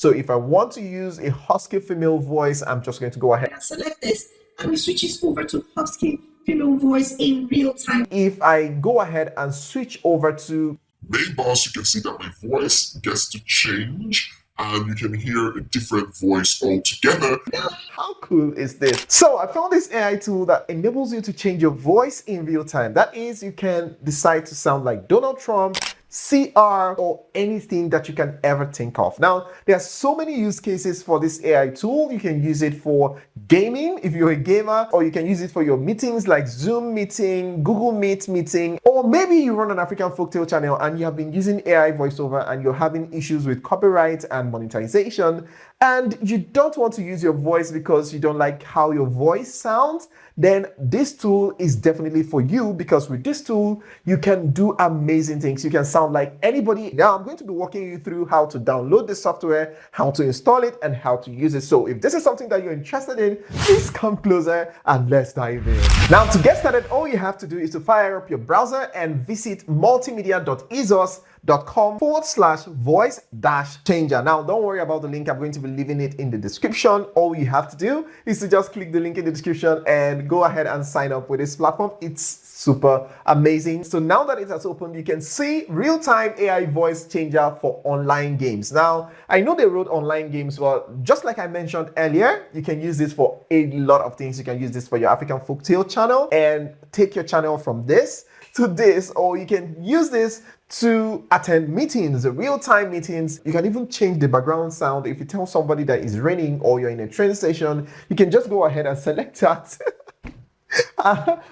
So if I want to use a husky female voice, I'm just going to go ahead and select this, and it switches over to husky female voice in real time. If I go ahead and switch over to Main bars, you can see that my voice gets to change and you can hear a different voice altogether. how cool is this? So I found this AI tool that enables you to change your voice in real time. That is, you can decide to sound like Donald Trump, CR, or anything that you can ever think of. Now, there are so many use cases for this AI tool. You can use it for gaming if you're a gamer, or you can use it for your meetings like Zoom meeting, Google Meet meeting, or maybe you run an African Folktale channel and you have been using AI voiceover and you're having issues with copyright and monetization, and you don't want to use your voice because you don't like how your voice sounds, then this tool is definitely for you, because with this tool, you can do amazing things. You can sound like anybody. Now, I'm going to be walking you through how to download the software, how to install it, and how to use it. So if this is something that you're interested in, please come closer and let's dive in. Now, to get started, all you have to do is to fire up your browser and visit multimedia.ezos.com/voice-changer. Now, don't worry about the link. I'm going to be leaving it in the description. All you have to do is to just click the link in the description and go ahead and sign up with this platform. It's super amazing. So now that it has opened, you can see real-time AI voice changer for online games. Now, I know they wrote online games, but just like I mentioned earlier, you can use this for a lot of things. You can use this for your African Folktale channel and take your channel from this to this, or you can use this to attend meetings, real-time meetings. You can even change the background sound. If you tell somebody that it's raining or you're in a train station, you can just go ahead and select that.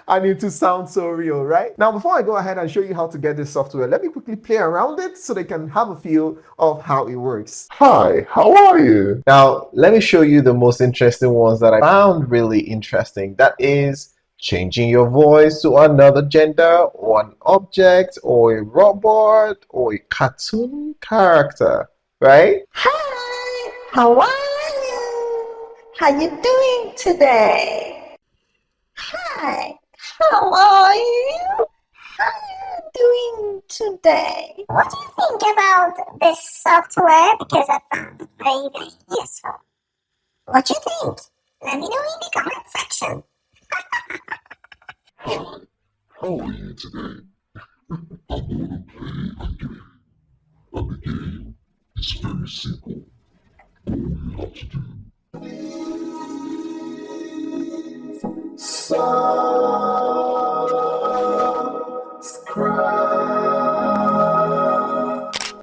And it to sound so real, right? Now, before I go ahead and show you how to get this software, let me quickly play around it so they can have a feel of how it works. Hi, how are you? Now, let me show you the most interesting ones that I found really interesting. That is changing your voice to another gender, or an object, or a robot, or a cartoon character, right? Hi, how are you? How you doing today? Hi, how are you? How you doing today? What do you think about this software? Because I found it very, very useful. What do you think? Let me know in the comment section. Hi, how are you today? I'm gonna play a game. And the game is very simple. All you have to do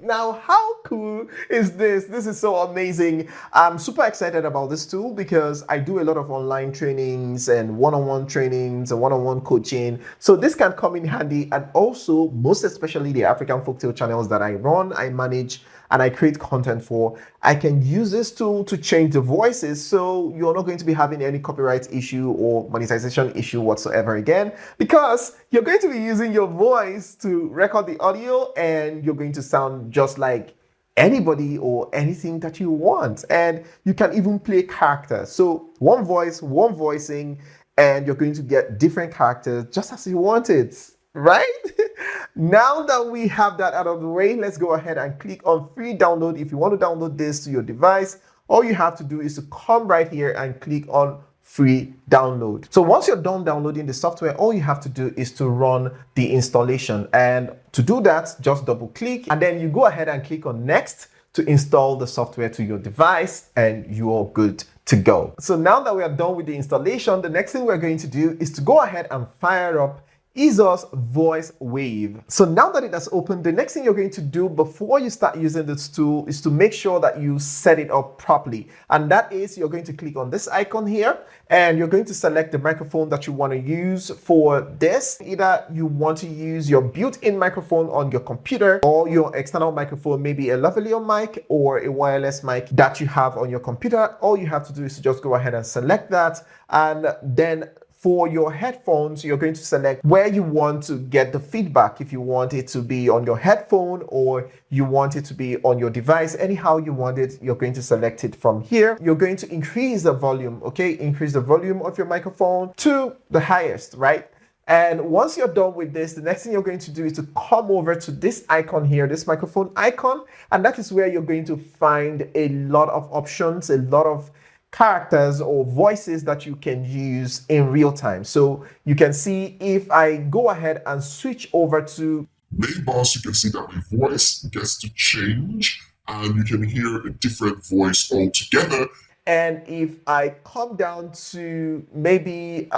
Now, how cool is this? This is so amazing. I'm super excited about this tool because I do a lot of online trainings and one-on-one trainings and one-on-one coaching. So this can come in handy, and also most especially the African Folktale channels that I run, I manage, and I create content for. I can use this tool to change the voices, so you're not going to be having any copyright issue or monetization issue whatsoever again, because you're going to be using your voice to record the audio, and you're going to sound just like anybody or anything that you want. And you can even play characters. So one voice, one voicing, and you're going to get different characters just as you want it, right? Now that we have that out of the way, let's go ahead and click on free download. If you want to download this to your device, all you have to do is to come right here and click on free download. So once you're done downloading the software, all you have to do is to run the installation. And to do that, just double click, and then you go ahead and click on next to install the software to your device, and you're good to go. So now that we are done with the installation, the next thing we're going to do is to go ahead and fire up Ezos Voice Wave. So now that it has opened, the next thing you're going to do before you start using this tool is to make sure that you set it up properly. And that is, you're going to click on this icon here, and you're going to select the microphone that you want to use for this. Either you want to use your built-in microphone on your computer, or your external microphone, maybe a lavalier mic or a wireless mic that you have on your computer. All you have to do is to just go ahead and select that, and then for your headphones, you're going to select where you want to get the feedback. If you want it to be on your headphone or you want it to be on your device, anyhow you want it, you're going to select it from here. You're going to increase the volume, okay? Increase the volume of your microphone to the highest, right? And once you're done with this, the next thing you're going to do is to come over to this icon here, this microphone icon, and that is where you're going to find a lot of options, a lot of characters or voices that you can use in real time. So you can see if I go ahead and switch over to Main boss, you can see that my voice gets to change and you can hear a different voice altogether. and if I come down to maybe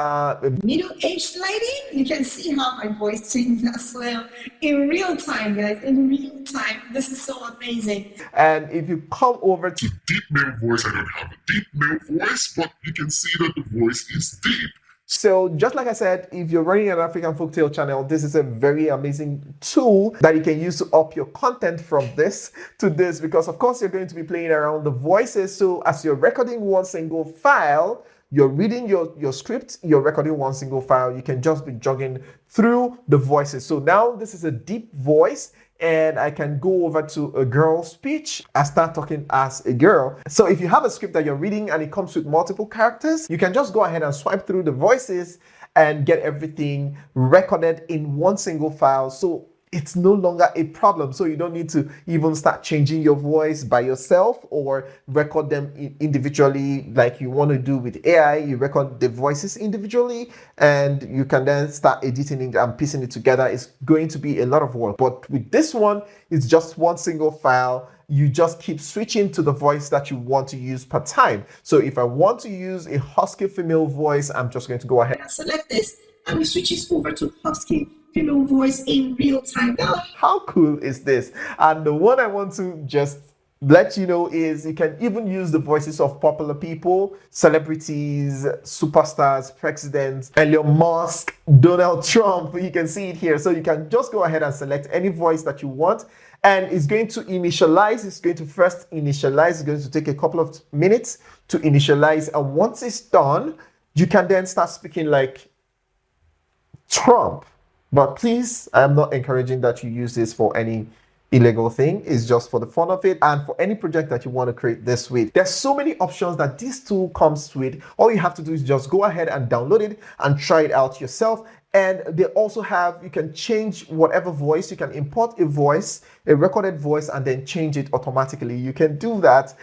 Middle-aged lady, you can see how my voice changes as well in real time, guys. In real time, this is so amazing. and if you come over to To deep male voice, I don't have a deep male voice, but you can see that the voice is deep. so just like I said, if you're running an African Folktale channel, this is a very amazing tool that you can use to up your content from this to this, because of course you're going to be playing around the voices. So as you're recording one single file, you're reading your script, you're recording one single file, you can just be jogging through the voices. So now this is a deep voice, and I can go over to a girl speech and start talking as a girl. So if you have a script that you're reading and it comes with multiple characters, you can just go ahead and swipe through the voices and get everything recorded in one single file. So it's no longer a problem. So you don't need to even start changing your voice by yourself or record them individually like you want to do with AI. You record the voices individually and you can then start editing it and piecing it together. It's going to be a lot of work. But with this one, it's just one single file. You just keep switching to the voice that you want to use per time. So if I want to use a husky female voice, I'm just going to go ahead. Select this and we switch it over to husky female voice in real time. How cool is this? And the one I want to just let you know is you can even use the voices of popular people, celebrities, superstars, presidents, Elon Musk, Donald Trump. You can see it here. So you can just go ahead and select any voice that you want. And it's going to initialize. It's going to first initialize. It's going to take a couple of minutes to initialize. And once it's done, you can then start speaking like Trump. But please, I'm not encouraging that you use this for any illegal thing. It's just for the fun of it and for any project that you want to create this with. There's so many options that this tool comes with. All you have to do is just go ahead and download it and try it out yourself. And they also have, you can change whatever voice, you can import a voice, a recorded voice, and then change it automatically. You can do that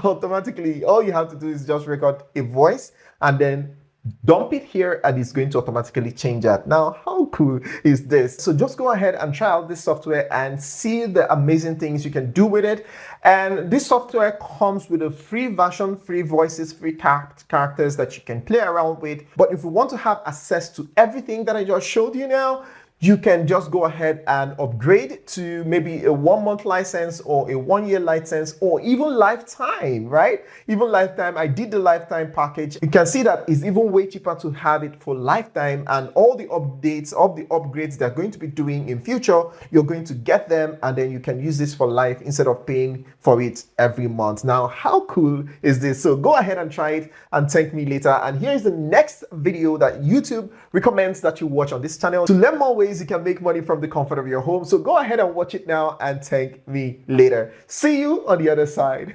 automatically. All you have to do is just record a voice and then dump it here and it's going to automatically change that. Now, how cool is this? So just go ahead and try out this software and see the amazing things you can do with it. And this software comes with a free version, free voices, free characters that you can play around with. But if you want to have access to everything that I just showed you now, you can just go ahead and upgrade to maybe a 1-month license or a 1-year license or even lifetime, right? Even lifetime. I did the lifetime package. You can see that it's even way cheaper to have it for lifetime, and all the updates of the upgrades they're going to be doing in future, you're going to get them and then you can use this for life instead of paying for it every month. Now, how cool is this? So go ahead and try it and thank me later. And here's the next video that YouTube recommends that you watch on this channel to learn more ways you can make money from the comfort of your home. So go ahead and watch it now and thank me later. See you on the other side.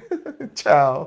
Ciao.